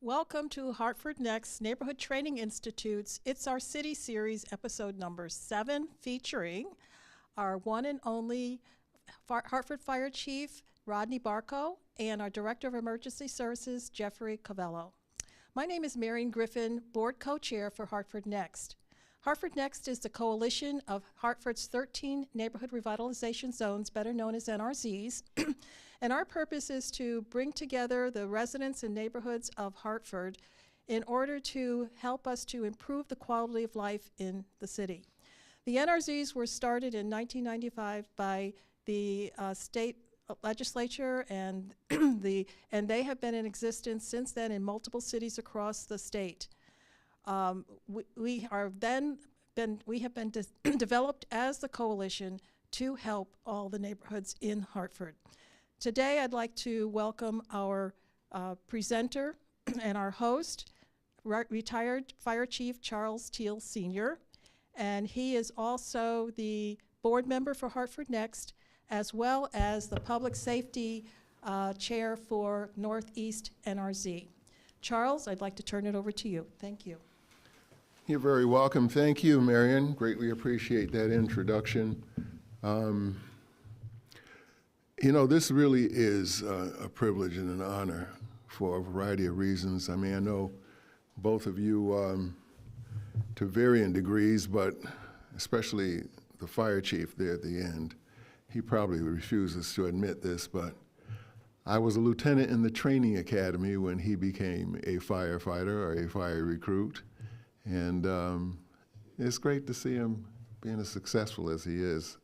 Welcome to Hartford NEXT Neighborhood Training Institute's It's Our City series, episode number 7, featuring our one and only Hartford Fire Chief, Rodney Barco, and our Director of Emergency Services, Jeffrey Covello. My name is Marion Griffin, Board Co-Chair for Hartford NEXT. Hartford NEXT is the coalition of Hartford's 13 neighborhood revitalization zones, better known as NRZs, and our purpose is to bring together the residents and neighborhoods of Hartford in order to help us to improve the quality of life in the city. The NRZs were started in 1995 by the state legislature, and they have been in existence since then in multiple cities across the state. We have been developed as the coalition to help all the neighborhoods in Hartford. Today, I'd like to welcome our presenter and our host, retired Fire Chief Charles Teale Sr., and he is also the board member for Hartford NEXT, as well as the public safety chair for Northeast NRZ. Charles, I'd like to turn it over to you. Thank you. You're very welcome. Thank you, Marion. Greatly appreciate that introduction. You know, this really is a privilege and an honor for a variety of reasons. I mean, I know both of you to varying degrees, but especially the fire chief there at the end. He probably refuses to admit this, but I was a lieutenant in the training academy when he became a firefighter or a fire recruit. And it's great to see him being as successful as he is.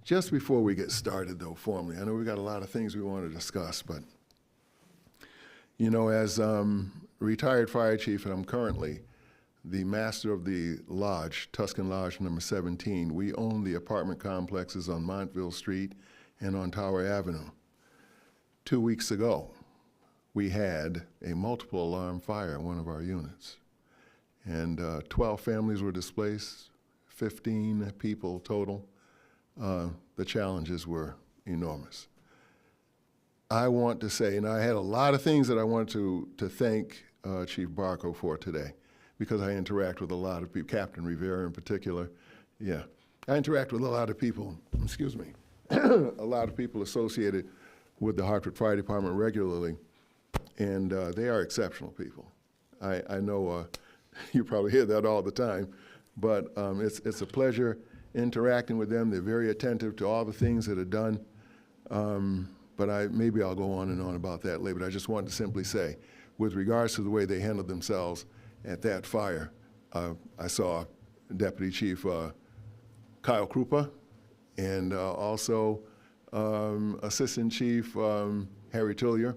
Just before we get started, though, formally, I know we got a lot of things we want to discuss, but, you know, as retired fire chief, and I'm currently the master of the lodge, Tuscan Lodge number 17, we own the apartment complexes on Montville Street and on Tower Avenue. 2 weeks ago, we had a multiple alarm fire in one of our units. And 12 families were displaced, 15 people total. The challenges were enormous. I want to say, and I had a lot of things that I wanted to thank Chief Barco for today, because I interact with a lot of people, Captain Rivera in particular. Yeah, I interact with a lot of people, excuse me, a lot of people associated with the Hartford Fire Department regularly, and they are exceptional people. I know you probably hear that all the time, but it's a pleasure interacting with them. They're very attentive to all the things that are done, but maybe I'll go on and on about that later. But I just wanted to simply say, with regards to the way they handled themselves at that fire, I saw Deputy Chief Kyle Krupa and also Assistant Chief Harry Tillier.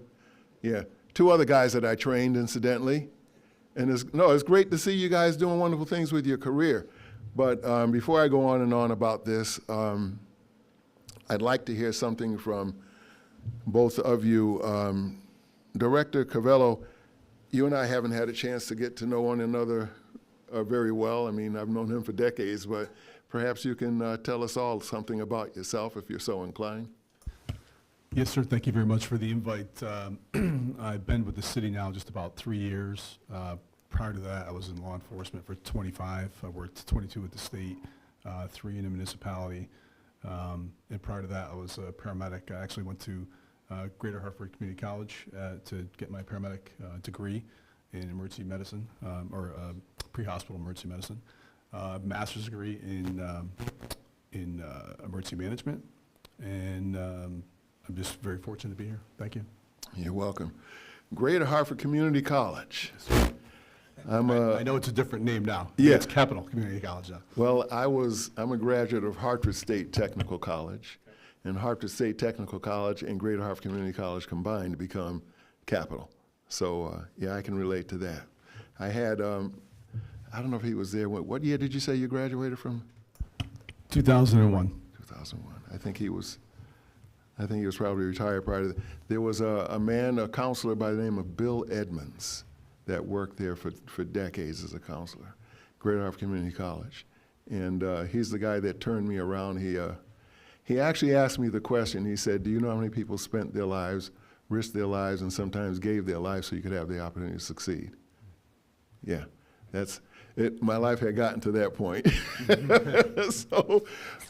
Yeah, 2 other guys that I trained, incidentally. And it's great to see you guys doing wonderful things with your career. But before I go on and on about this, I'd like to hear something from both of you. Director Covello, you and I haven't had a chance to get to know one another very well. I mean, I've known him for decades, but perhaps you can tell us all something about yourself if you're so inclined. Yes, sir. Thank you very much for the invite. I've been with the city now just about 3 years. Prior to that, I was in law enforcement for 25. I worked 22 with the state, 3 in a municipality. And prior to that, I was a paramedic. I actually went to Greater Hartford Community College to get my paramedic degree in emergency medicine, or pre-hospital emergency medicine. Master's degree in emergency management. And I'm just very fortunate to be here. Thank you. You're welcome. Greater Hartford Community College. I know it's a different name now. Yeah. It's Capital Community College now. Well, I'm a graduate of Hartford State Technical College, and Hartford State Technical College and Greater Hartford Community College combined to become Capital. So, yeah, I can relate to that. I had, I don't know if he was there. What year did you say you graduated from? 2001. 2001. I think he was probably retired prior to that. There was a counselor by the name of Bill Edmonds that worked there for decades as a counselor, Greater Hartford Community College. And he's the guy that turned me around. He actually asked me the question. He said, do you know how many people spent their lives risked their lives and sometimes gave their lives so you could have the opportunity to succeed. Yeah, that's it. My life had gotten to that point. So,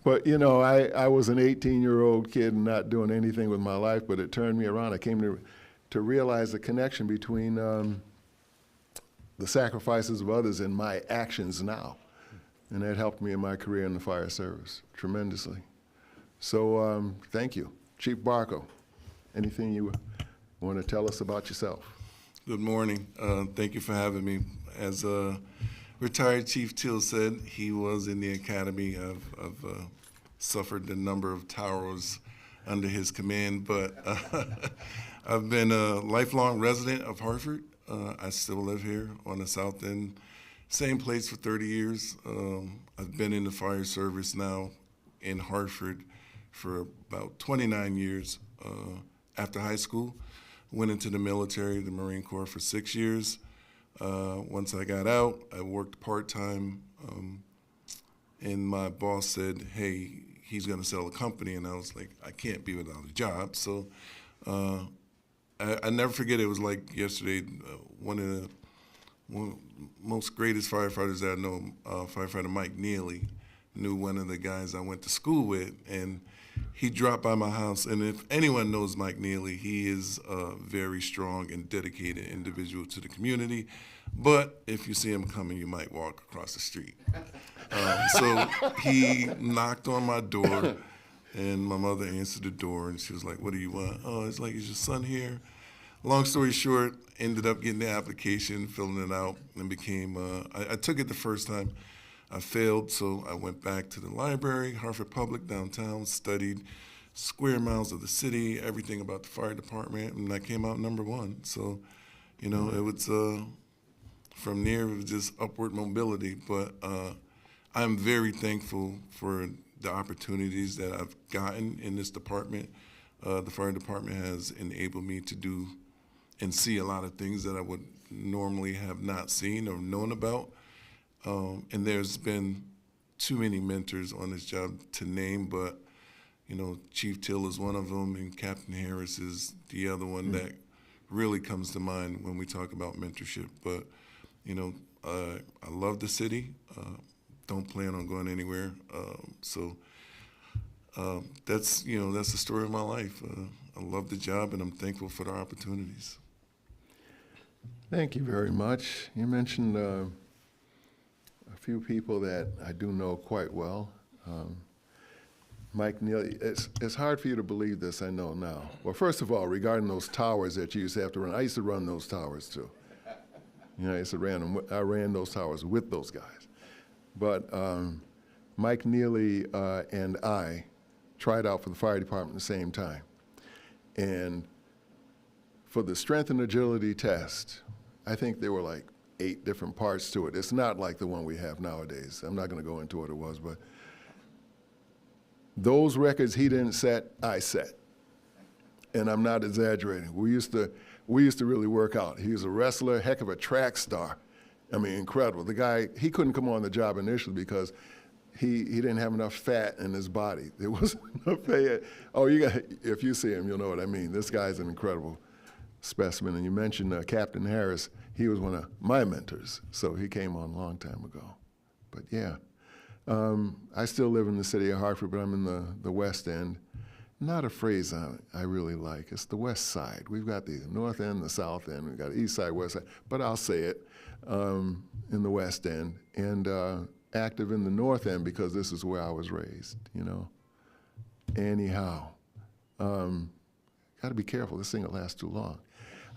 but you know, I was an 18-year-old kid and not doing anything with my life, but it turned me around. I came to realize the connection between the sacrifices of others and my actions now. And that helped me in my career in the fire service tremendously. So thank you. Chief Barco, anything you want to tell us about yourself? Good morning. Thank you for having me. As retired Chief Teale said, he was in the academy. I've suffered a number of towers under his command, but I've been a lifelong resident of Hartford. I still live here on the South End, same place for 30 years. I've been in the fire service now in Hartford for about 29 years. After high school, went into the military, the Marine Corps, for 6 years. Once I got out, I worked part-time, and my boss said, hey, he's gonna sell a company, and I was like, I can't be without a job. So I never forget, it was like yesterday, one of the most greatest firefighters that I know, firefighter Mike Neely, knew one of the guys I went to school with, and he dropped by my house. And if anyone knows Mike Neely, he is a very strong and dedicated individual to the community. But if you see him coming, you might walk across the street. So he knocked on my door, and my mother answered the door, and she was like, what do you want? Oh, it's like, is your son here? Long story short, ended up getting the application, filling it out, and became, I took it the first time. I failed, so I went back to the library, Hartford Public downtown, studied square miles of the city, everything about the fire department, and I came out #1. So, you know, it was, from there, it was just upward mobility. But I'm very thankful for the opportunities that I've gotten in this department. The fire department has enabled me to do and see a lot of things that I would normally have not seen or known about. And there's been too many mentors on this job to name, but you know, Chief Teale is one of them, and Captain Harris is the other one that really comes to mind when we talk about mentorship. But you know, I love the city. Don't plan on going anywhere. So that's the story of my life. I love the job, and I'm thankful for the opportunities. Thank you very much. You mentioned a few people that I do know quite well. Mike Neely, it's hard for you to believe this, I know now. Well, first of all, regarding those towers that you used to have to run, I used to run those towers too. You know, I ran those towers with those guys. But Mike Neely and I tried out for the fire department at the same time. And for the strength and agility test, I think there were like 8 different parts to it. It's not like the one we have nowadays. I'm not going to go into what it was, but those records he didn't set, I set. And I'm not exaggerating. We used to really work out. He was a wrestler, heck of a track star. I mean, incredible. The guy, he couldn't come on the job initially because he didn't have enough fat in his body. There wasn't enough fat. Oh, if you see him, you'll know what I mean. This guy's an incredible specimen. And you mentioned Captain Harris. He was one of my mentors, so he came on a long time ago. But yeah, I still live in the city of Hartford, but I'm in the West End. Not a phrase I really like. It's the West Side. We've got the North End, the South End. We've got East Side, West Side. But I'll say it, in the West End. And active in the North End because this is where I was raised, you know. Anyhow, got to be careful. This thing will last too long.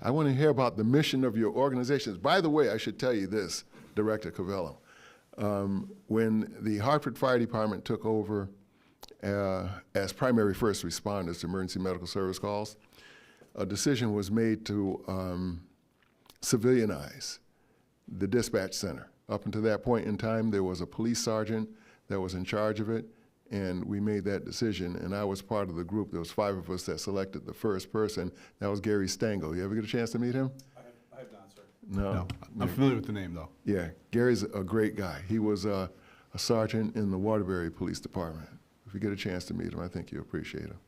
I want to hear about the mission of your organizations. By the way, I should tell you this, Director Covello. When the Hartford Fire Department took over as primary first responders to emergency medical service calls, a decision was made to civilianize the dispatch center. Up until that point in time, there was a police sergeant that was in charge of it, and we made that decision, and I was part of the group. There was 5 of us that selected the first person. That was Gary Stengel. You ever get a chance to meet him? I have not, sir. No. I'm familiar with the name, though. Yeah, Gary's a great guy. He was a sergeant in the Waterbury Police Department. If you get a chance to meet him, I think you'll appreciate him.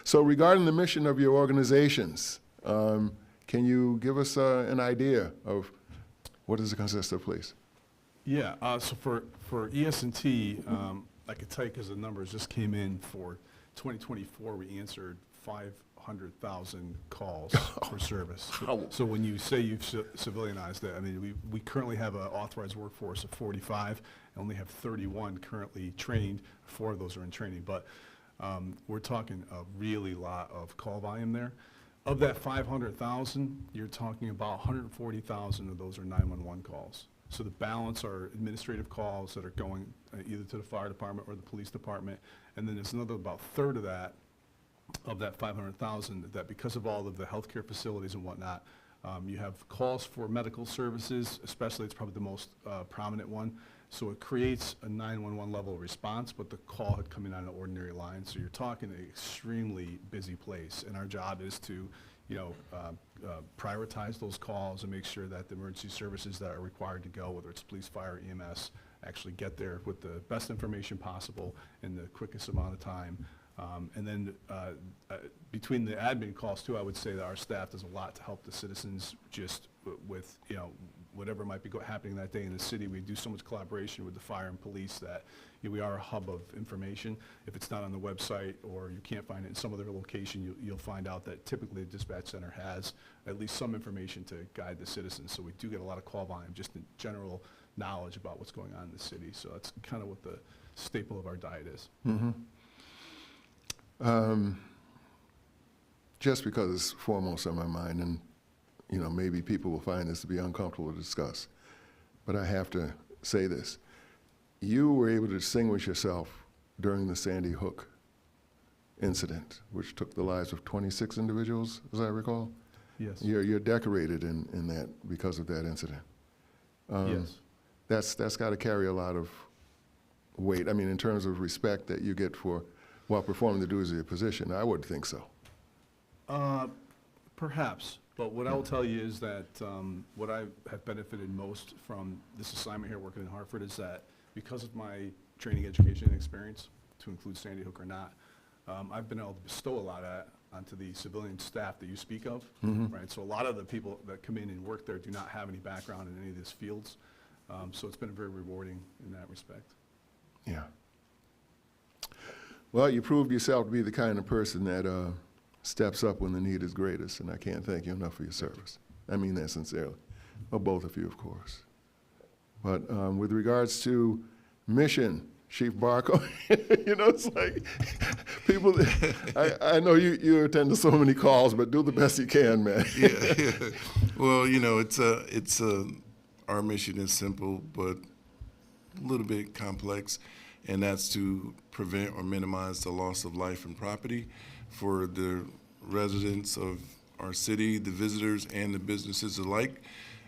So regarding the mission of your organizations, Can you give us an idea of what does it consist of, please? Yeah, so for ES&T, I could tell you because the numbers just came in for 2024, we answered 500,000 calls for service. So when you say you've civilianized that, I mean, we currently have an authorized workforce of 45, and only have 31 currently trained. 4 of those are in training, but we're talking a really lot of call volume there. Of that 500,000, you're talking about 140,000 of those are 911 calls. So the balance are administrative calls that are going either to the fire department or the police department. And then there's another about third of that 500,000, that because of all of the healthcare facilities and whatnot, you have calls for medical services, especially it's probably the most prominent one. So it creates a 911 level response, but the call had come in on an ordinary line. So you're talking an extremely busy place. And our job is to, prioritize those calls and make sure that the emergency services that are required to go, whether it's police, fire, EMS, actually get there with the best information possible in the quickest amount of time. And then between the admin calls too, I would say that our staff does a lot to help the citizens just with, whatever might be happening that day in the city. We do so much collaboration with the fire and police that we are a hub of information. If it's not on the website or you can't find it in some other location, you'll find out that typically the dispatch center has at least some information to guide the citizens. So we do get a lot of call volume, just in general knowledge about what's going on in the city. So that's kind of what the staple of our diet is. Mm-hmm. Just because it's foremost on my mind, and maybe people will find this to be uncomfortable to discuss, but I have to say this. You were able to distinguish yourself during the Sandy Hook incident, which took the lives of 26 individuals, as I recall. Yes. You're decorated in that because of that incident. Yes. That's got to carry a lot of weight. I mean, in terms of respect that you get for while performing the duties of your position, I would think so. Perhaps, but what I will tell you is that what I have benefited most from this assignment here working in Hartford is that because of my training, education, and experience, to include Sandy Hook or not, I've been able to bestow a lot of that onto the civilian staff that you speak of, right? So a lot of the people that come in and work there do not have any background in any of these fields, so it's been very rewarding in that respect. Yeah. Well, you proved yourself to be the kind of person that steps up when the need is greatest, and I can't thank you enough for your service. I mean that sincerely. Well, both of you, of course. But with regards to mission, Chief Barco, it's like people, I know you attend to so many calls, but do the best you can, man. Yeah. Well, our mission is simple, but a little bit complex, and that's to prevent or minimize the loss of life and property for the residents of our city, the visitors, and the businesses alike.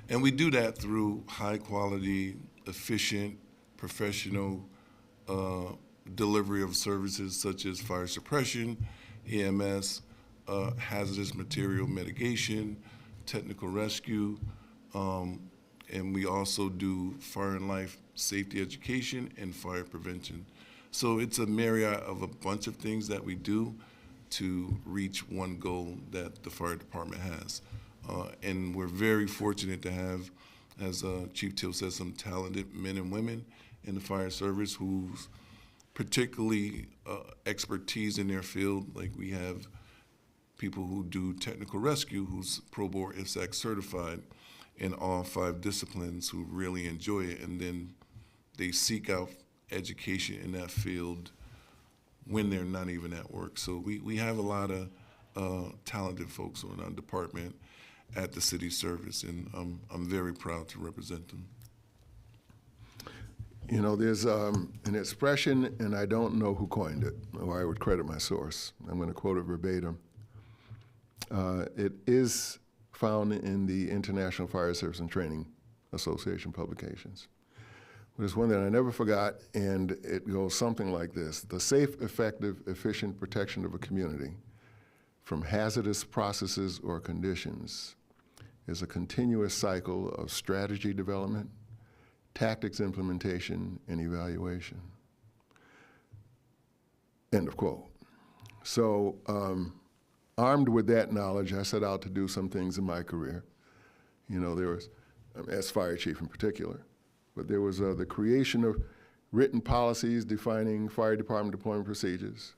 And we do that through high quality, efficient, professional delivery of services such as fire suppression, EMS, hazardous material mitigation, technical rescue, and we also do fire and life safety education and fire prevention. So it's a myriad of a bunch of things that we do to reach one goal that the fire department has. And we're very fortunate to have, as Chief Teale said, some talented men and women in the fire service whose particularly expertise in their field. Like we have people who do technical rescue who's Pro Board IFSAC certified in all 5 disciplines who really enjoy it, and then they seek out education in that field when they're not even at work. So we have a lot of talented folks in our department at the city service, and I'm very proud to represent them. There's an expression, and I don't know who coined it, or I would credit my source. I'm going to quote it verbatim. It is found in the International Fire Service and Training Association publications. There's one that I never forgot, and it goes something like this: the safe, effective, efficient protection of a community from hazardous processes or conditions is a continuous cycle of strategy development, tactics implementation, and evaluation. End of quote. So armed with that knowledge, I set out to do some things in my career. You know, there was, as fire chief in particular, but there was the creation of written policies defining fire department deployment procedures.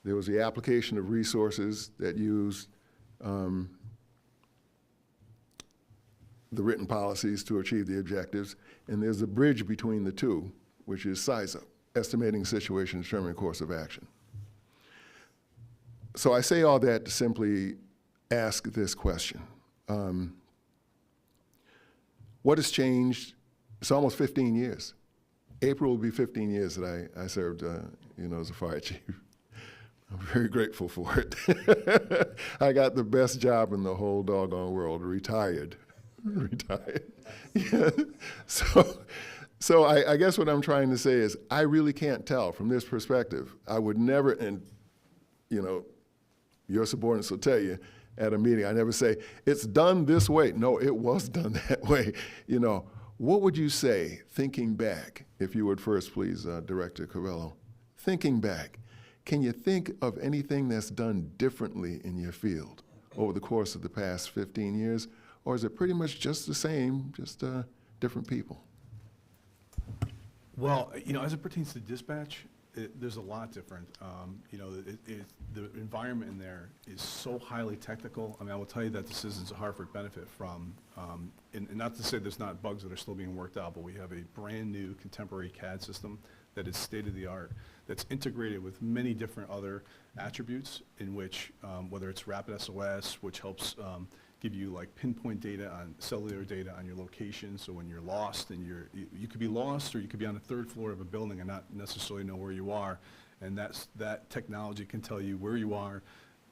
There was the application of resources that used the written policies to achieve the objectives, and there's a bridge between the two, which is size up, estimating situation, determining course of action. So I say all that to simply ask this question. What has changed? It's almost 15 years. April will be 15 years that I served, as a fire chief. I'm very grateful for it. I got the best job in the whole doggone world, retired. Yeah. So I guess what I'm trying to say is I really can't tell from this perspective. I would never, and your subordinates will tell you at a meeting, I never say, it's done this way. No, it was done that way. What would you say, thinking back, if you would first please, Director Covello, thinking back, can you think of anything that's done differently in your field over the course of the past 15 years? Or is it pretty much just the same, just different people? Well, as it pertains to dispatch, there's a lot different. The environment in there is so highly technical. I mean, I will tell you that the citizens of Hartford benefit from, and not to say there's not bugs that are still being worked out, but we have a brand new contemporary CAD system that is state-of-the-art, that's integrated with many different other attributes in which, whether it's Rapid SOS, which helps give you like pinpoint data on cellular data on your location, so when you're lost and you could be lost, or you could be on the third floor of a building and not necessarily know where you are, and that technology can tell you where you are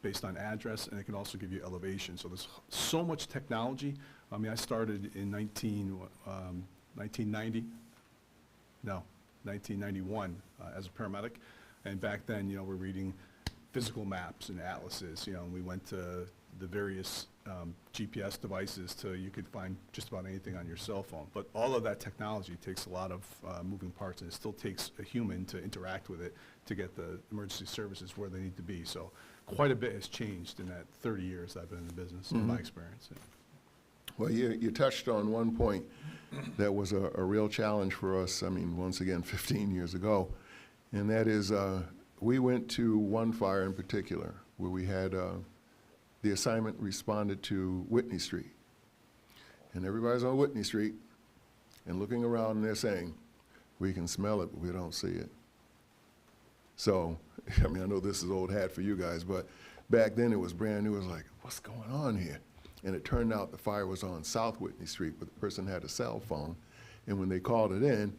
based on address, and it can also give you elevation. So there's so much technology. I mean, I started in 1991 as a paramedic, and back then, we're reading physical maps and atlases, and we went to the various GPS devices you could find just about anything on your cell phone. But all of that technology takes a lot of moving parts, and it still takes a human to interact with it to get the emergency services where they need to be. So quite a bit has changed in that 30 years I've been in the business, in my experience. Well, you touched on one point that was a real challenge for us, once again, 15 years ago, and that is we went to one fire in particular where we had the assignment responded to Whitney Street. And everybody's on Whitney Street and looking around, and they're saying, we can smell it, but we don't see it. So, I know this is old hat for you guys, but back then it was brand new. It was like, what's going on here? And it turned out the fire was on South Whitney Street, but the person had a cell phone. And when they called it in,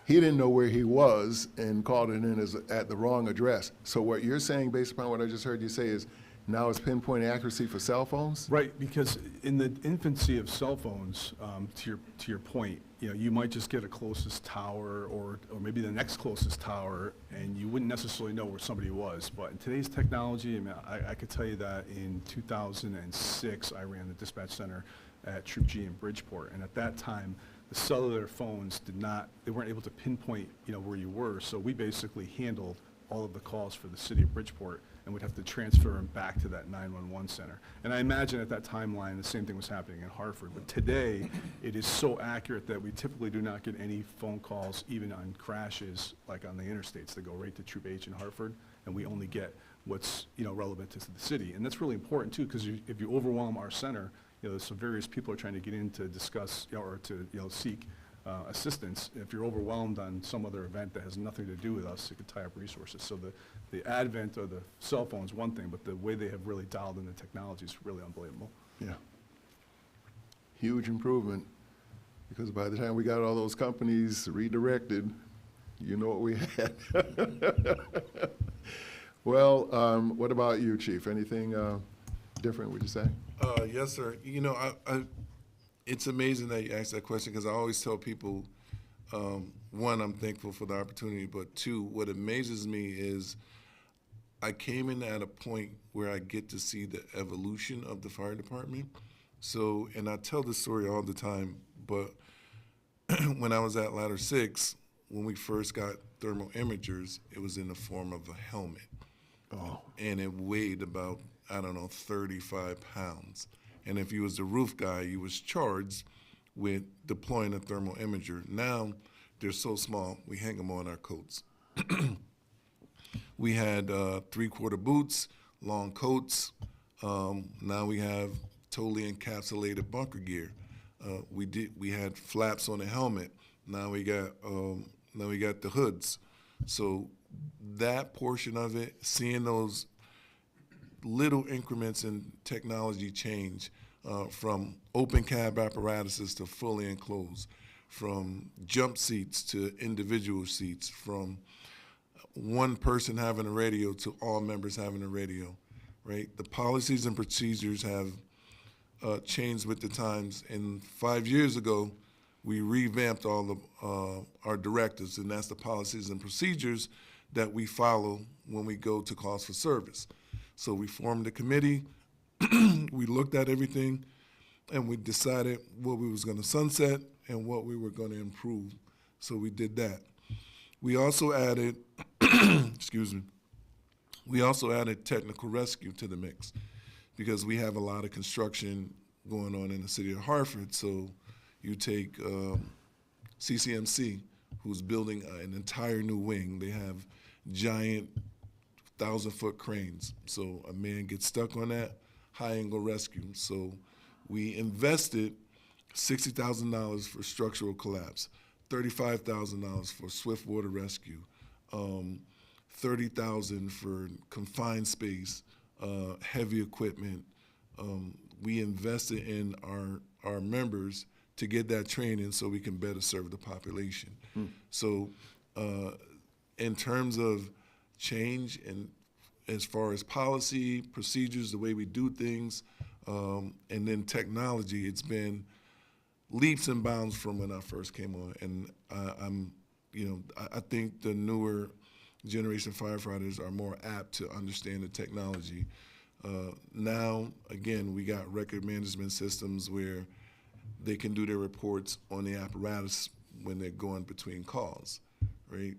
he didn't know where he was and called it in at the wrong address. So what you're saying, based upon what I just heard you say, is now it's pinpoint accuracy for cell phones? Right, because in the infancy of cell phones, to your point, you might just get a closest tower or maybe the next closest tower, and you wouldn't necessarily know where somebody was. But in today's technology, I could tell you that in 2006, I ran the dispatch center at Troop G in Bridgeport, and at that time, the cellular phones they weren't able to pinpoint, where you were. So we basically handled all of the calls for the city of Bridgeport, and would have to transfer them back to that 911 center. And I imagine at that timeline, the same thing was happening in Hartford. But today, it is so accurate that we typically do not get any phone calls, even on crashes, like on the interstates, that go right to Troop H in Hartford, and we only get what's relevant to the city. And that's really important too, because if you overwhelm our center, so various people are trying to get in to discuss or to seek assistance. If you're overwhelmed on some other event that has nothing to do with us, it could tie up resources. So the advent of the cell phone is one thing, but the way they have really dialed in the technology is really unbelievable. Yeah. Huge improvement, because by the time we got all those companies redirected, what we had. Well, what about you, Chief? Anything different, would you say? Yes, sir. It's amazing that you asked that question, because I always tell people, one, I'm thankful for the opportunity, but two, what amazes me is I came in at a point where I get to see the evolution of the fire department. So, and I tell this story all the time, but when I was at Ladder 6, when we first got thermal imagers, it was in the form of a helmet. Oh, and it weighed about, I don't know, 35 pounds. And if you was the roof guy, you was charged with deploying a thermal imager. Now, they're so small, we hang them on our coats. We had 3/4 boots, long coats. Now we have totally encapsulated bunker gear. We had flaps on the helmet. Now we got the hoods. So that portion of it, seeing those little increments in technology change, from open cab apparatuses to fully enclosed, from jump seats to individual seats, from one person having a radio to all members having a radio, right? The policies and procedures have changed with the times. And 5 years ago, we revamped all of our directives, and that's the policies and procedures that we follow when we go to calls for service. So we formed a committee, we looked at everything, and we decided what we was gonna sunset and what we were gonna improve. So we did that. We also added, excuse me, we also added technical rescue to the mix because we have a lot of construction going on in the city of Hartford. So you take CCMC, who's building an entire new wing. They have giant 1,000-foot cranes. So a man gets stuck on that, high-angle rescue. So we invested $60,000 for structural collapse, $35,000 for swift water rescue, $30,000 for confined space, heavy equipment. We invested in our members to get that training so we can better serve the population. So in terms of change and as far as policy, procedures, the way we do things, and then technology, it's been leaps and bounds from when I first came on. And I think the newer generation firefighters are more apt to understand the technology. Now, again, we got record management systems where they can do their reports on the apparatus when they're going between calls, right?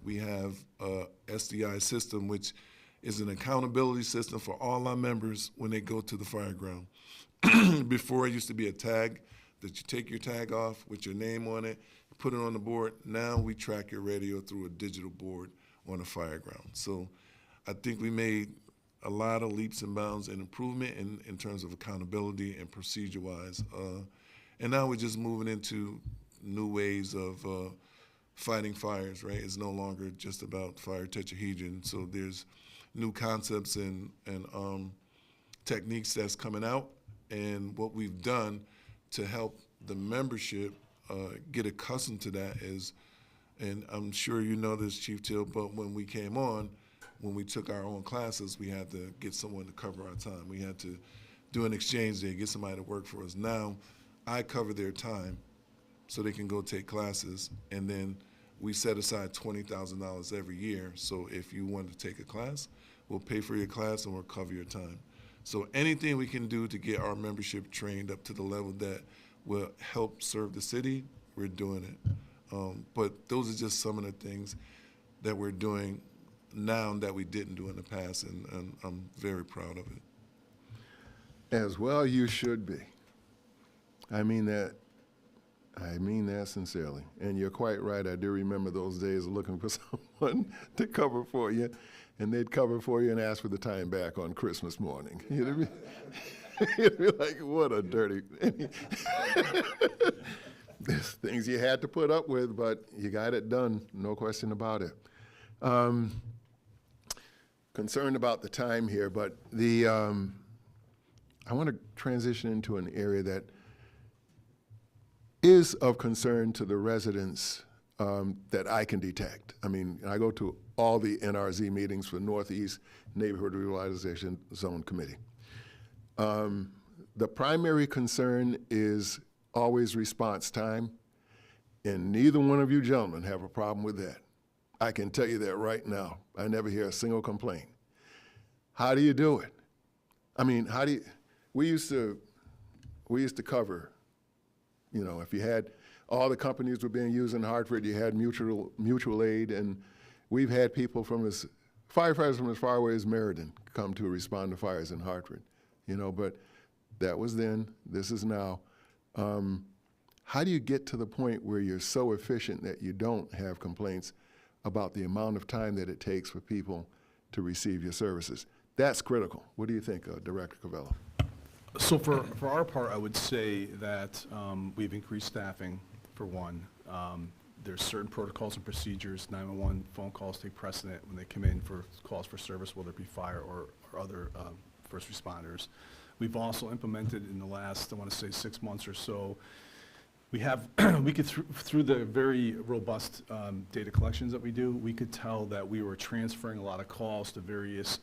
We have a SDI system, which is an accountability system for all our members when they go to the fire ground. Before, it used to be a tag that you take your tag off with your name on it, put it on the board. Now we track your radio through a digital board on a fire ground. So I think we made a lot of leaps and bounds and improvement in terms of accountability and procedure-wise. And now we're just moving into new ways of fighting fires, right? It's no longer just about fire tetrahedron. So there's new concepts and techniques that's coming out. And what we've done to help the membership get accustomed to that is, and I'm sure you know this, Chief Teale, but when we came on, when we took our own classes, we had to get someone to cover our time. We had to do an exchange day, get somebody to work for us. Now, I cover their time so they can go take classes, and then we set aside $20,000 every year. So if you want to take a class, we'll pay for your class and we'll cover your time. So anything we can do to get our membership trained up to the level that will help serve the city, we're doing it. But those are just some of the things that we're doing now that we didn't do in the past, and I'm very proud of it. as well you should be. I mean that sincerely. And you're quite right. I do remember those days of looking for someone to cover for you, and they'd cover for you and ask for the time back on Christmas morning. You'd be like, what a dirty. There's things you had to put up with, but you got it done, no question about it. Concerned about the time here, but I want to transition into an area that is of concern to the residents that I can detect. I mean, I go to all the NRZ meetings for Northeast Neighborhood Revitalization Zone Committee. The primary concern is always response time, and neither one of you gentlemen have a problem with that. I can tell you that right now. I never hear a single complaint. How do you do it? I mean, how do you, we used to cover, you know, if you had, all the companies were being used in Hartford, you had mutual aid, and we've had people from as firefighters from as far away as Meriden come to respond to fires in Hartford, but that was then, this is now. How do you get to the point where you're so efficient that you don't have complaints about the amount of time that it takes for people to receive your services? That's critical. What do you think, Director Covello? So for our part, I would say that we've increased staffing, for one. There's certain protocols and procedures. 911 phone calls take precedent when they come in for calls for service, whether it be fire or other first responders. We've also implemented in the last, I want to say, 6 months or so, we could, through the very robust data collections that we do, we could tell that we were transferring a lot of calls to various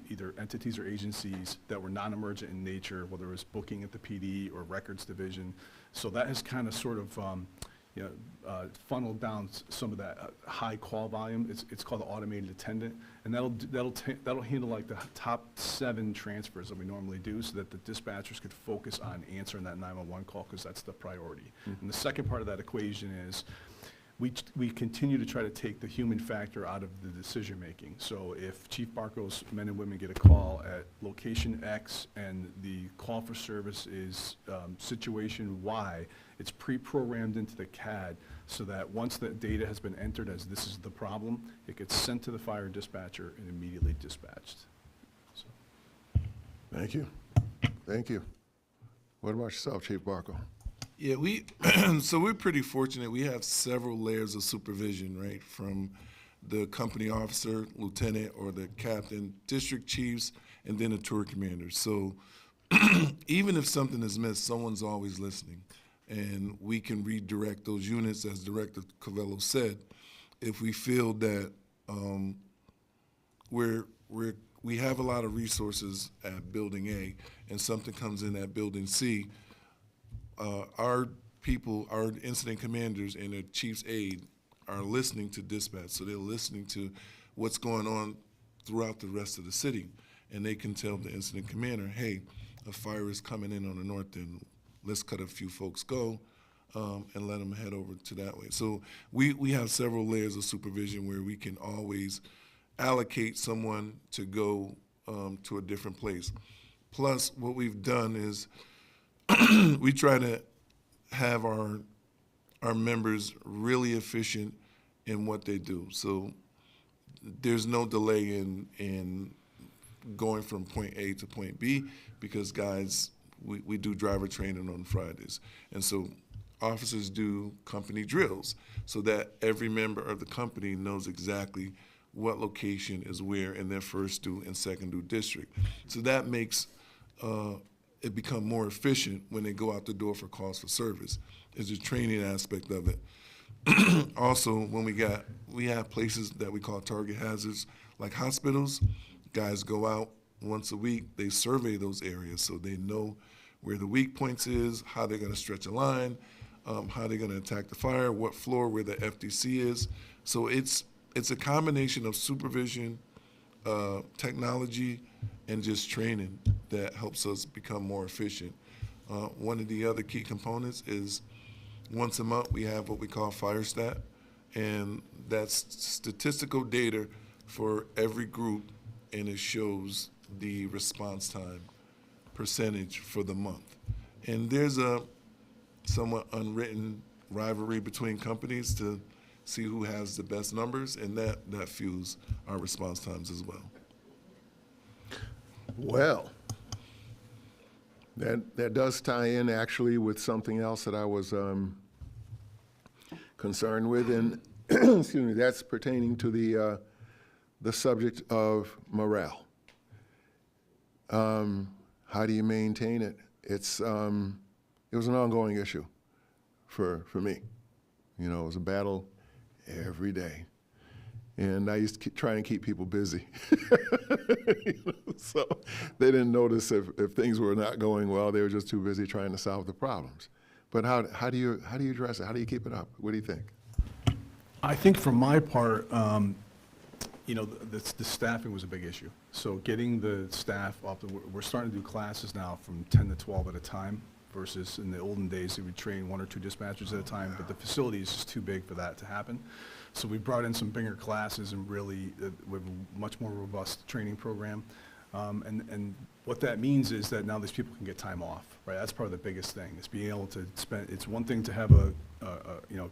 either entities or agencies that were non-emergent in nature, whether it was booking at the PD or records division. So that has kind of sort of funneled down some of that high call volume. It's called the automated attendant, and that'll handle like the top 7 transfers that we normally do, so that the dispatchers could focus on answering that 911 call, because that's the priority. And the second part of that equation is we continue to try to take the human factor out of the decision making. So if Chief Barco's men and women get a call at location X and the call for service is situation Y, it's pre-programmed into the CAD so that once the data has been entered as this is the problem, it gets sent to the fire dispatcher and immediately dispatched. So. Thank you. Thank you. What about yourself, Chief Barco? Yeah, so we're pretty fortunate. We have several layers of supervision, right? From the company officer, lieutenant, or the captain, district chiefs, and then the tour commander. So even if something is missed, someone's always listening. And we can redirect those units, as Director Covello said, if we feel that we have a lot of resources at Building A and something comes in at Building C. Our people, our incident commanders and their chief's aide are listening to dispatch. So they're listening to what's going on throughout the rest of the city. And they can tell the incident commander, hey, a fire is coming in on the north end. Let's cut a few folks go and let them head over to that way. So we have several layers of supervision where we can always allocate someone to go to a different place. Plus, what we've done is we try to have our members really efficient in what they do. So there's no delay in going from point A to point B, because guys, we do driver training on Fridays. And so officers do company drills so that every member of the company knows exactly what location is where in their first due and second due district. So that makes it become more efficient when they go out the door for calls for service. Is the training aspect of it. Also, when we have places that we call target hazards, like hospitals. Guys go out once a week, they survey those areas so they know where the weak points is, how they're gonna stretch a line, how they're gonna attack the fire, what floor where the FDC is. So it's a combination of supervision, technology, and just training that helps us become more efficient. One of the other key components is once a month we have what we call fire stat, and that's statistical data for every group, and it shows the response time percentage for the month. And there's a somewhat unwritten rivalry between companies to see who has the best numbers, and that fuels our response times as well. Well, that does tie in actually with something else that I was concerned with, and excuse me, that's pertaining to the subject of morale. How do you maintain it? It was an ongoing issue for me. You know, it was a battle every day. And I used to try and keep people busy. So they didn't notice if things were not going well. They were just too busy trying to solve the problems. But how do you address it? How do you keep it up? What do you think? I think for my part, you know, the staffing was a big issue. So getting the staff up, we're starting to do classes now from 10 to 12 at a time versus in the olden days, they would train 1 or 2 dispatchers at a time, but the facility is just too big for that to happen. So we brought in some bigger classes and really, we have a much more robust training program. And what that means is that now these people can get time off, right? That's probably the biggest thing, is being able to spend, it's one thing to have a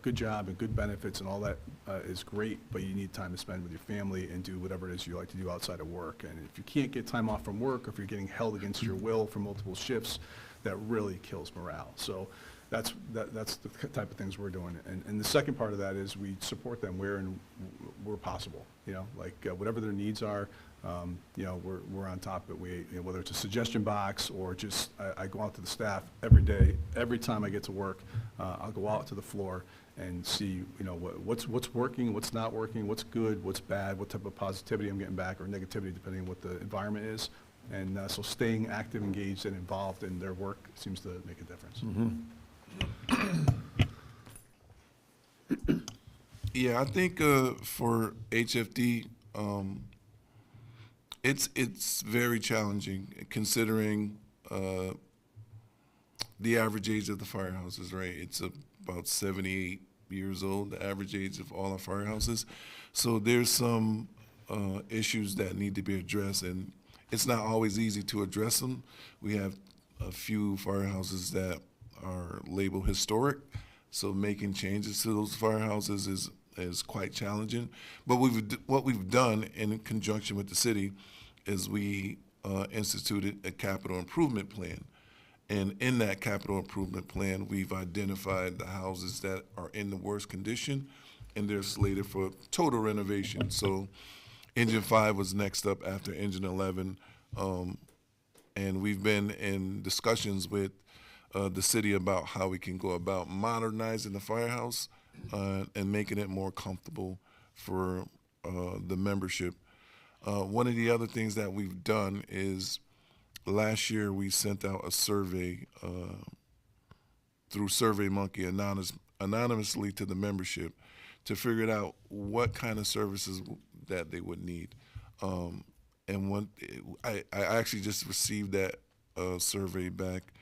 good job and good benefits and all that is great, but you need time to spend with your family and do whatever it is you like to do outside of work. And if you can't get time off from work, or if you're getting held against your will for multiple shifts, that really kills morale. So that's the type of things we're doing. And the second part of that is we support them where possible, like whatever their needs are. We're on top of it. Whether it's a suggestion box or just, I go out to the staff every day, every time I get to work, I'll go out to the floor and see, what's working, what's not working, what's good, what's bad, what type of positivity I'm getting back, or negativity, depending on what the environment is. And so staying active, engaged, and involved in their work seems to make a difference. Yeah, I think for HFD, it's very challenging considering the average age of the firehouses, right? It's about 78 years old, the average age of all our firehouses. So there's some issues that need to be addressed, and it's not always easy to address them. We have a few firehouses that are labeled historic, so making changes to those firehouses is quite challenging. But what we've done in conjunction with the city is we instituted a capital improvement plan. And in that capital improvement plan, we've identified the houses that are in the worst condition, and they're slated for total renovation. So Engine 5 was next up after Engine 11, and we've been in discussions with the city about how we can go about modernizing the firehouse and making it more comfortable for the membership. One of the other things that we've done is last year we sent out a survey through SurveyMonkey anonymously to the membership to figure out what kind of services that they would need. I actually just received that survey back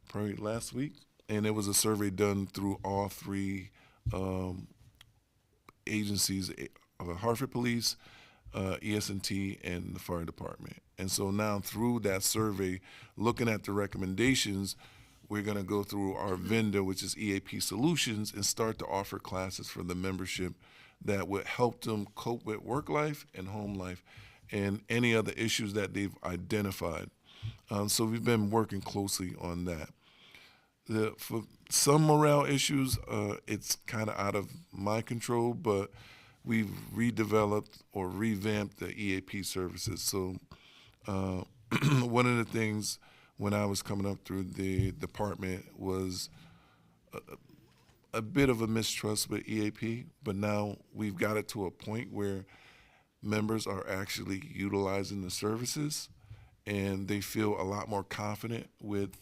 probably last week, and it was a survey done through all 3 agencies, Hartford Police, ES&T, and the fire department. And so now through that survey, looking at the recommendations, we're going to go through our vendor, which is EAP Solutions, and start to offer classes for the membership that would help them cope with work life and home life and any other issues that they've identified. So we've been working closely on that. For some morale issues, it's kind of out of my control, but we've redeveloped or revamped the EAP services. So one of the things when I was coming up through the department was a bit of a mistrust with EAP, but now we've got it to a point where members are actually utilizing the services, and they feel a lot more confident with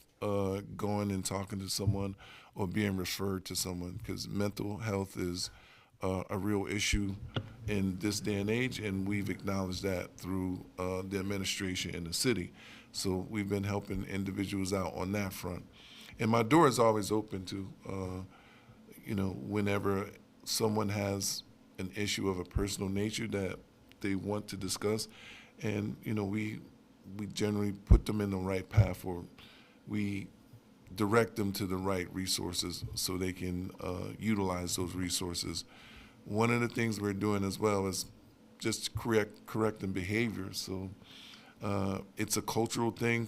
going and talking to someone or being referred to someone, because mental health is a real issue in this day and age, and we've acknowledged that through the administration in the city. So we've been helping individuals out on that front. And my door is always open to, whenever someone has an issue of a personal nature that they want to discuss, and we generally put them in the right path, or we direct them to the right resources so they can utilize those resources. One of the things we're doing as well is just correcting behavior. So it's a cultural thing,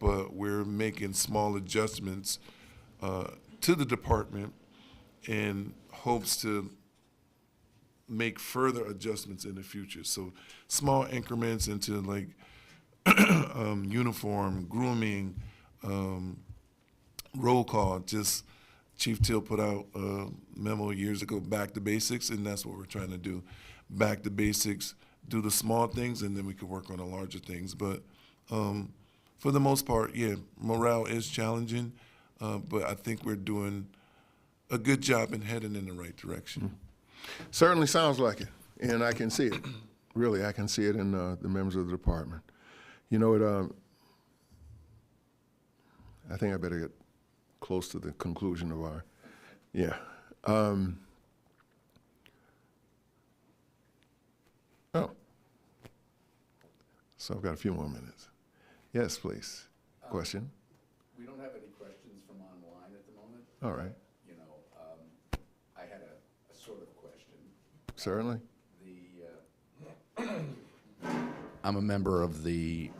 but we're making small adjustments to the department in hopes to make further adjustments in the future. So small increments into like uniform, grooming, roll call. Just Chief Teale put out a memo years ago, back to basics, and that's what we're trying to do. Back to basics, do the small things, and then we can work on the larger things. But for the most part, yeah, morale is challenging, but I think we're doing a good job in heading in the right direction. Certainly sounds like it, and I can see it. Really, I can see it in the members of the department. I think I better get close to the conclusion of our, yeah. Oh, so I've got a few more minutes. Yes, please. Question? We don't have any questions from online at the moment. All right. You know, I had a sort of question. Certainly. I'm a member of the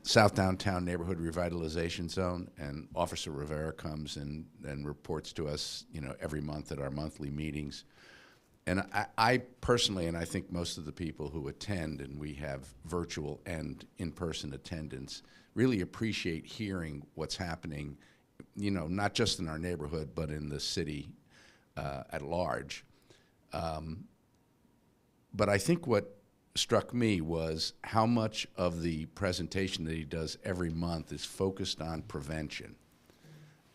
South Downtown Neighborhood Revitalization Zone, and Officer Rivera comes and reports to us, you know, every month at our monthly meetings. And I personally, and I think most of the people who attend, and we have virtual and in-person attendance, really appreciate hearing what's happening, you know, not just in our neighborhood, but in the city at large. But I think what struck me was how much of the presentation that he does every month is focused on prevention,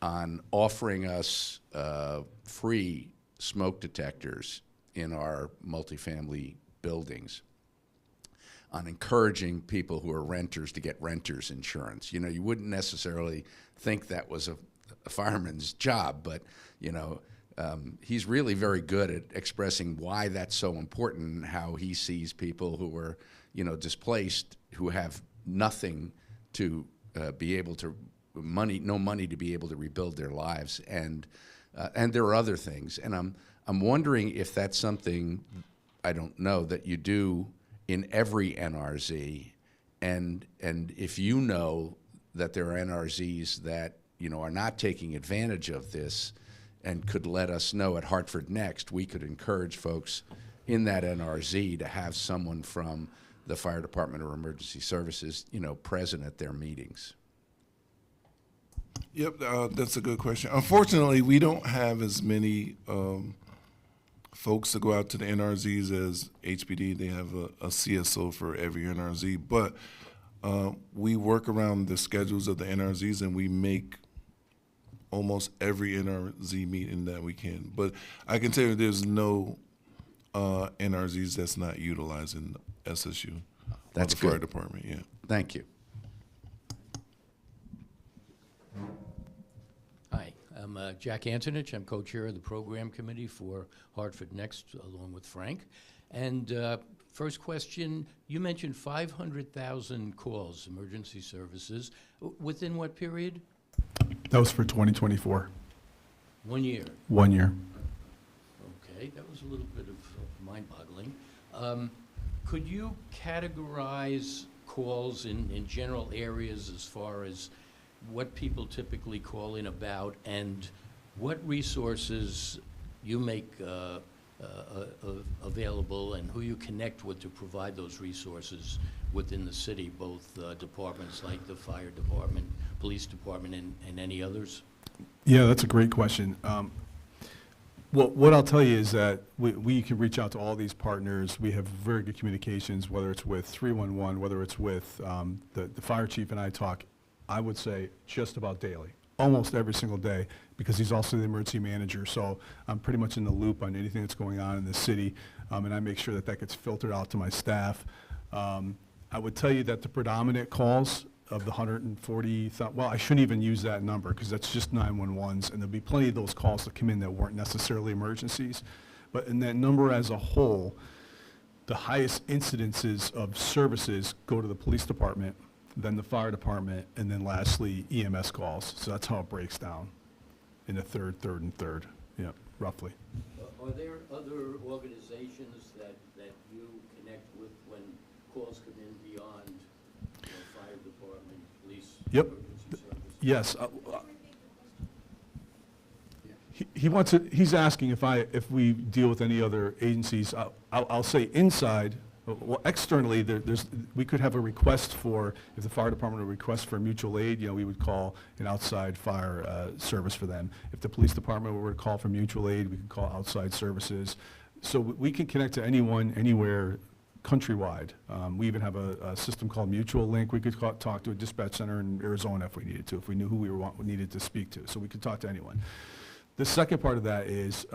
on offering us free smoke detectors in our multifamily buildings, on encouraging people who are renters to get renters insurance. You know, you wouldn't necessarily think that was a fireman's job, but, you know, he's really very good at expressing why that's so important and how he sees people who are, you know, displaced, who have nothing to be able to, no money to be able to rebuild their lives. And there are other things. And I'm wondering if that's something, I don't know, that you do in every NRZ, and if you know that there are NRZs that, you know, are not taking advantage of this and could let us know at Hartford Next, we could encourage folks in that NRZ to have someone from the fire department or emergency services, you know, present at their meetings. Yep, that's a good question. Unfortunately, we don't have as many folks to go out to the NRZs as HPD. They have a CSO for every NRZ, but we work around the schedules of the NRZs, and we make almost every NRZ meeting that we can. But I can tell you there's no NRZs that's not utilizing SSU. That's or the fire good. department, yeah. Thank you. Hi, I'm Jack Antonich. I'm co-chair of the program committee for Hartford Next, along with Frank. And first question, you mentioned 500,000 calls, emergency services. Within what period? That was for 2024. 1 year. 1 year. Okay, that was a little bit of mind-boggling. Could you categorize calls in general areas as far as what people typically call in about, and what resources you make available, and who you connect with to provide those resources within the city, both departments like the fire department, police department, and any others? Yeah, that's a great question. Well, what I'll tell you is that we can reach out to all these partners. We have very good communications, whether it's with 311, whether it's with the fire chief and I talk, I would say, just about daily, almost every single day, because he's also the emergency manager. So I'm pretty much in the loop on anything that's going on in the city, and I make sure that that gets filtered out to my staff. I would tell you that the predominant calls of the 140, well, I shouldn't even use that number because that's just 911s, and there'll be plenty of those calls that come in that weren't necessarily emergencies. But in that number as a whole, the highest incidences of services go to the police department, then the fire department, and then lastly, EMS calls. So that's how it breaks down in the third, and third, yeah, roughly. Are there other organizations that you connect with when calls come in beyond fire department, police, Yep. emergency services? Yes. He's asking if we deal with any other agencies. I'll say inside, well, externally, we could have a request for, if the fire department would request for mutual aid, we would call an outside fire service for them. If the police department were to call for mutual aid, we could call outside services. So we can connect to anyone, anywhere, countrywide. We even have a system called Mutual Link. We could talk to a dispatch center in Arizona if we needed to, if we knew who we needed to speak to. So we could talk to anyone. The second part of that is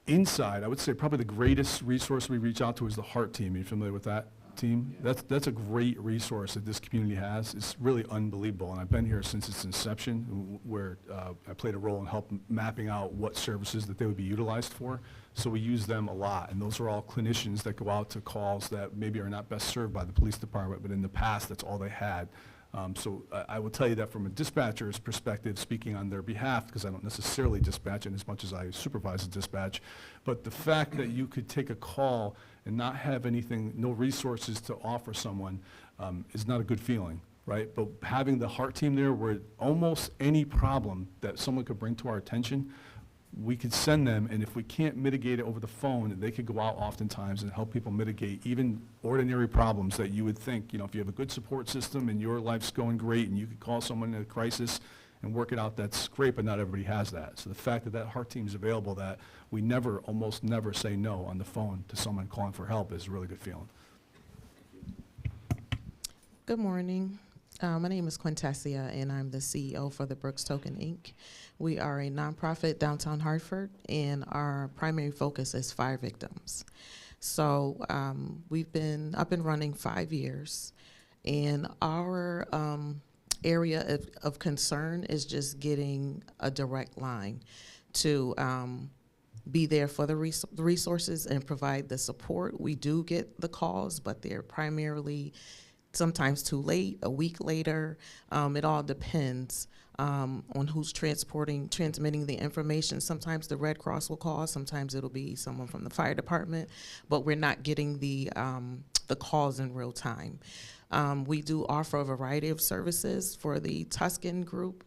inside, I would say probably the greatest resource we reach out to is the HART team. Are you familiar with that team. That's a great resource that this community has. It's really unbelievable, and I've been here since its inception, where I played a role in mapping out what services that they would be utilized for. So we use them a lot, and those are all clinicians that go out to calls that maybe are not best served by the police department, but in the past, that's all they had. So I will tell you that from a dispatcher's perspective, speaking on their behalf, because I don't necessarily dispatch in as much as I supervise a dispatch, but the fact that you could take a call and not have anything, no resources to offer someone is not a good feeling, right? But having the HEART team there, where almost any problem that someone could bring to our attention, we could send them, and if we can't mitigate it over the phone, they could go out oftentimes and help people mitigate even ordinary problems that you would think, if you have a good support system and your life's going great and you could call someone in a crisis and work it out, that's great, but not everybody has that. So the fact that HEART team is available, that we almost never say no on the phone to someone calling for help, is a really good feeling. Good morning. My name is Quintessia, and I'm the CEO for the Brooks Token, Inc. We are a nonprofit downtown Hartford, and our primary focus is fire victims. So we've been up and running 5 years, and our area of concern is just getting a direct line to be there for the resources and provide the support. We do get the calls, but they're primarily sometimes too late, a week later. It all depends on who's transmitting the information. Sometimes the Red Cross will call, sometimes it'll be someone from the fire department, but we're not getting the calls in real time. We do offer a variety of services for the Tuscan group.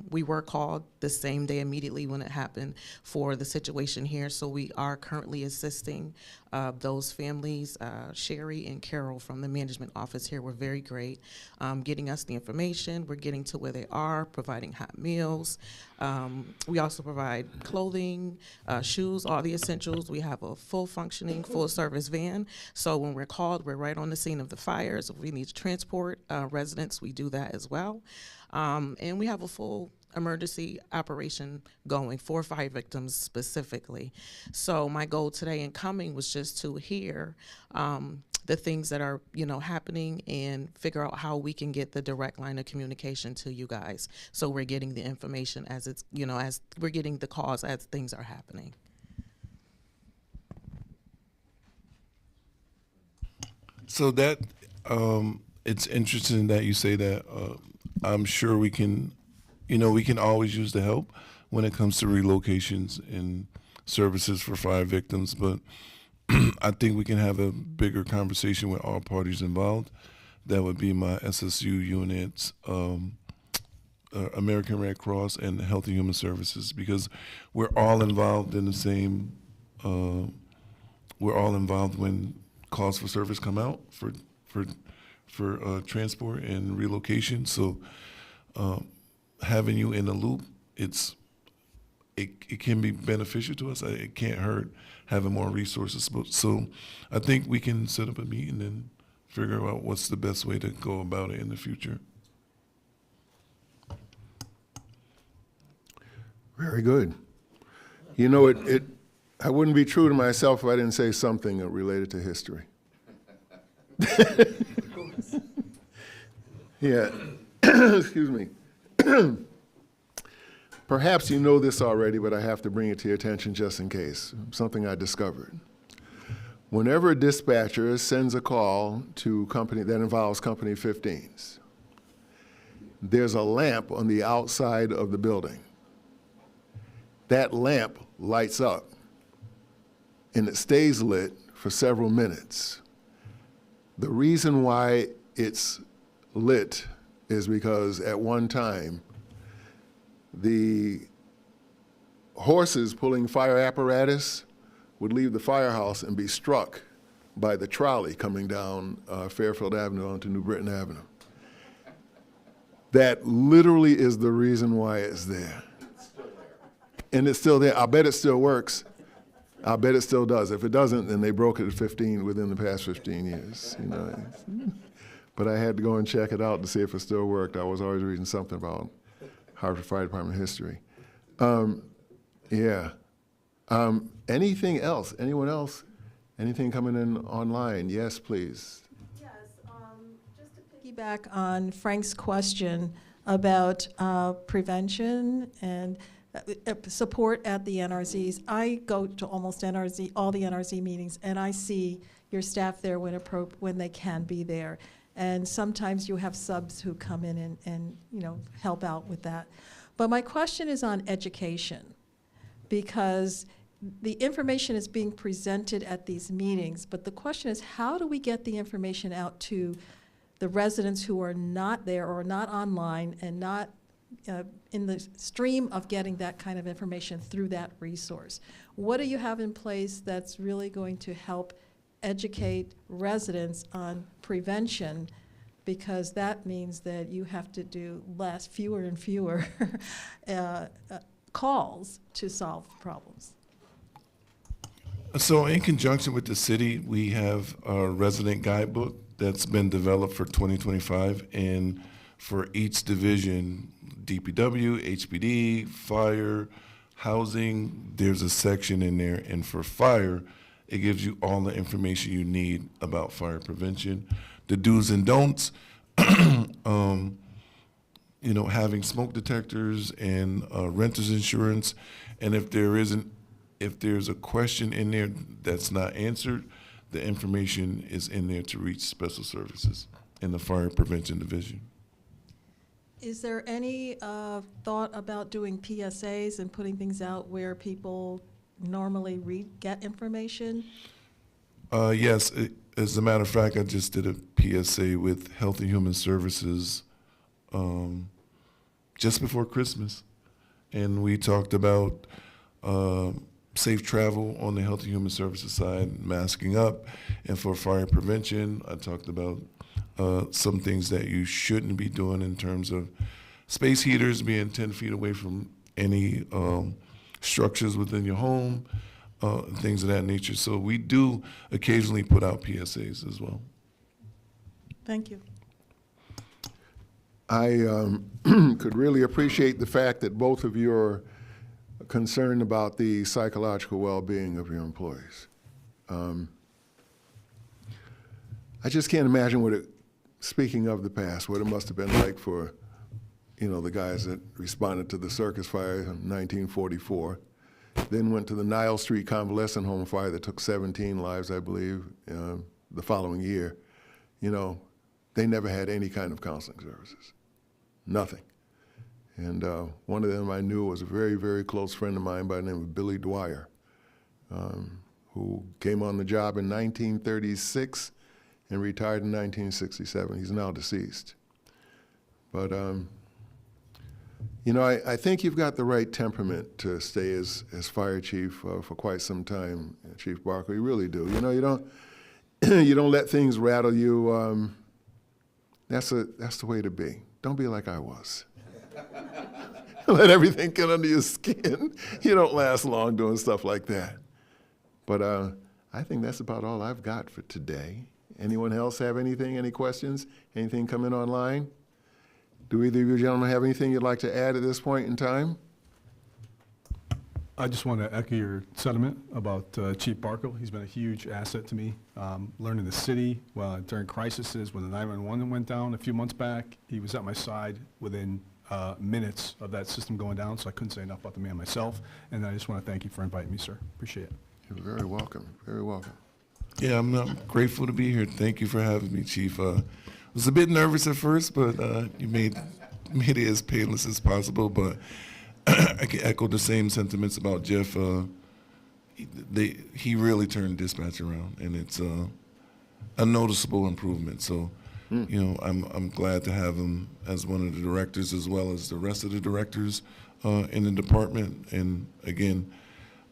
We were called the same day immediately when it happened for the situation here, so we are currently assisting those families. Sherry and Carol from the management office here were very great, getting us the information. We're getting to where they are, providing hot meals. We also provide clothing, shoes, all the essentials. We have a full functioning, full service van. So when we're called, we're right on the scene of the fires. If we need to transport residents, we do that as well. And we have a full emergency operation going for fire victims specifically. So my goal today in coming was just to hear the things that are happening and figure out how we can get the direct line of communication to you guys, so we're getting the information as it's as we're getting the calls as things are happening. So that it's interesting that you say that. I'm sure we can always use the help when it comes to relocations and services for fire victims, but I think we can have a bigger conversation with all parties involved. That would be my SSU units, American Red Cross, and Health and Human Services, because we're all involved in the same, we're all involved when calls for service come out for transport and relocation. So having you in the loop, it can be beneficial to us. It can't hurt having more resources. So I think we can set up a meeting and figure out what's the best way to go about it in the future. Very good. I wouldn't be true to myself if I didn't say something related to history. Yeah, excuse me. Perhaps you know this already, but I have to bring it to your attention just in case. Something I discovered. Whenever a dispatcher sends a call to company that involves Company 15s, there's a lamp on the outside of the building. That lamp lights up, and it stays lit for several minutes. The reason why it's lit is because at one time, the horses pulling fire apparatus would leave the firehouse and be struck by the trolley coming down Fairfield Avenue onto New Britain Avenue. That literally is the reason why it's there. It's still there. And it's still there. I bet it still works. I bet it still does. If it doesn't, then they broke it at 15 within the past 15 years. But I had to go and check it out to see if it still worked. I was always reading something about Hartford Fire Department history. Yeah. Anything else? Anyone else? Anything coming in online? Yes, please. piggyback on Frank's question about prevention and support at the NRZs. I go to almost all the NRZ meetings, and I see your staff there when they can be there. And sometimes you have subs who come in and help out with that. But my question is on education, because the information is being presented at these meetings, but the question is, how do we get the information out to the residents who are not there or not online and not in the stream of getting that kind of information through that resource? What do you have in place that's really going to help educate residents on prevention? Because that means that you have to do fewer and fewer calls to solve problems. So in conjunction with the city, we have a resident guidebook that's been developed for 2025, and for each division, DPW, HPD, fire, housing, there's a section in there, and for fire, it gives you all the information you need about fire prevention, the do's and don'ts, having smoke detectors and renter's insurance, and if there's a question in there that's not answered, the information is in there to reach special services in the fire prevention division. Is there any thought about doing PSAs and putting things out where people normally get information? Yes, as a matter of fact, I just did a PSA with Health and Human Services just before Christmas, and we talked about safe travel on the Health and Human Services side, masking up, and for fire prevention, I talked about some things that you shouldn't be doing in terms of space heaters being 10 feet away from any structures within your home, things of that nature. So we do occasionally put out PSAs as well. Thank you. I could really appreciate the fact that both of you are concerned about the psychological well-being of your employees. I just can't imagine speaking of the past, what it must have been like for, the guys that responded to the Circus Fire in 1944, then went to the Nile Street Convalescent Home fire that took 17 lives, I believe, the following year. They never had any kind of counseling services, nothing. And one of them I knew was a very, very close friend of mine by the name of Billy Dwyer, who came on the job in 1936 and retired in 1967. He's now deceased. But, I think you've got the right temperament to stay as fire chief for quite some time, Chief Barco. You really do. You don't let things rattle you. That's the way to be. Don't be like I was. Let everything get under your skin. You don't last long doing stuff like that. But I think that's about all I've got for today. Anyone else have anything, any questions? Anything coming online? Do either of you gentlemen have anything you'd like to add at this point in time? I just want to echo your sentiment about Chief Barco. He's been a huge asset to me. Learning the city during crises, when the 911 went down a few months back, he was at my side within minutes of that system going down, so I couldn't say enough about the man myself. And I just want to thank you for inviting me, sir. Appreciate it. You're very welcome. Very welcome. Yeah, I'm grateful to be here. Thank you for having me, Chief. I was a bit nervous at first, but you made it as painless as possible. But I can echo the same sentiments about Jeff. He really turned dispatch around, and it's a noticeable improvement. So, I'm glad to have him as one of the directors, as well as the rest of the directors in the department. And again,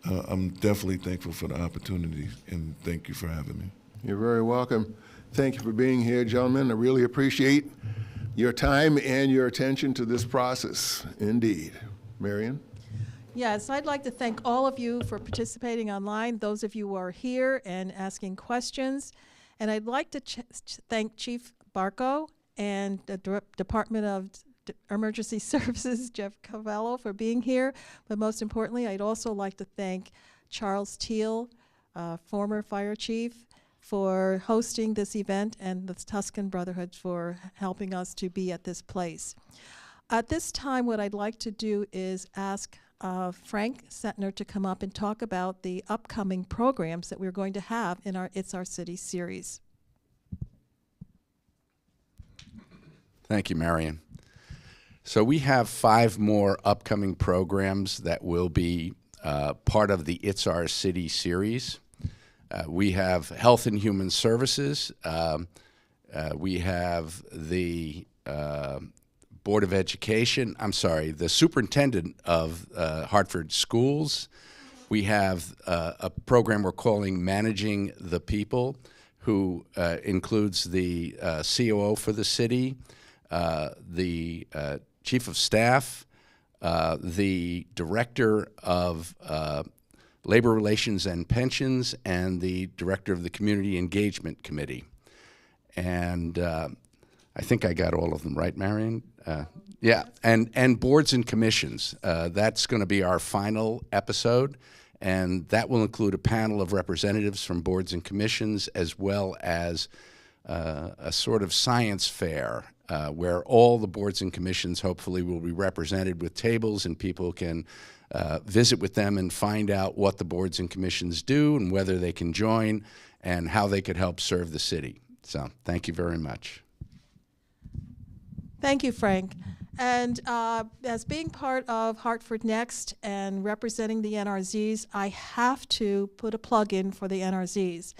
I'm definitely thankful for the opportunity, and thank you for having me. You're very welcome. Thank you for being here, gentlemen. I really appreciate your time and your attention to this process, indeed. Marion? Yes, I'd like to thank all of you for participating online, those of you who are here and asking questions. And I'd like to thank Chief Barco and the Department of Emergency Services, Jeff Covello, for being here. But most importantly, I'd also like to thank Charles Teale, former fire chief, for hosting this event and the Tuscan Brotherhood for helping us to be at this place. At this time, what I'd like to do is ask Frank Setner to come up and talk about the upcoming programs that we're going to have in our It's Our City series. Thank you, Marion. So we have 5 more upcoming programs that will be part of the It's Our City series. We have Health and Human Services. We have the Board of Education, the Superintendent of Hartford Schools. We have a program we're calling Managing the People, who includes the COO for the city, the Chief of Staff, the Director of Labor Relations and Pensions, and the Director of the Community Engagement Committee. And I think I got all of them right, Marion? Yeah, and boards and commissions. That's going to be our final episode, and that will include a panel of representatives from boards and commissions, as well as a sort of science fair where all the boards and commissions hopefully will be represented with tables, and people can visit with them and find out what the boards and commissions do and whether they can join and how they could help serve the city. So thank you very much. Thank you, Frank. And as being part of Hartford Next and representing the NRZs, I have to put a plug in for the NRZs.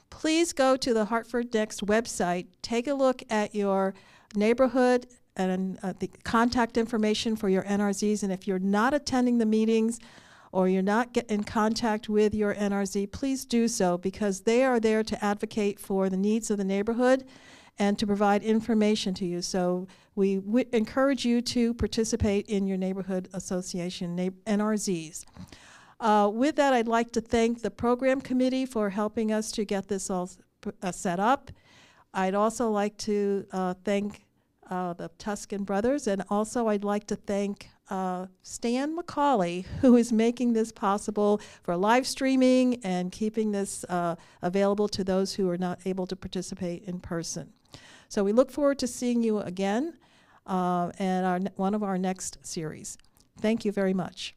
Please go to the Hartford Next website, take a look at your neighborhood and the contact information for your NRZs. And if you're not attending the meetings or you're not in contact with your NRZ, please do so, because they are there to advocate for the needs of the neighborhood and to provide information to you. So we encourage you to participate in your neighborhood association, NRZs. With that, I'd like to thank the program committee for helping us to get this all set up. I'd also like to thank the Tuscan brothers, and also I'd like to thank Stan McCauley, who is making this possible for live streaming and keeping this available to those who are not able to participate in person. So we look forward to seeing you again in one of our next series. Thank you very much.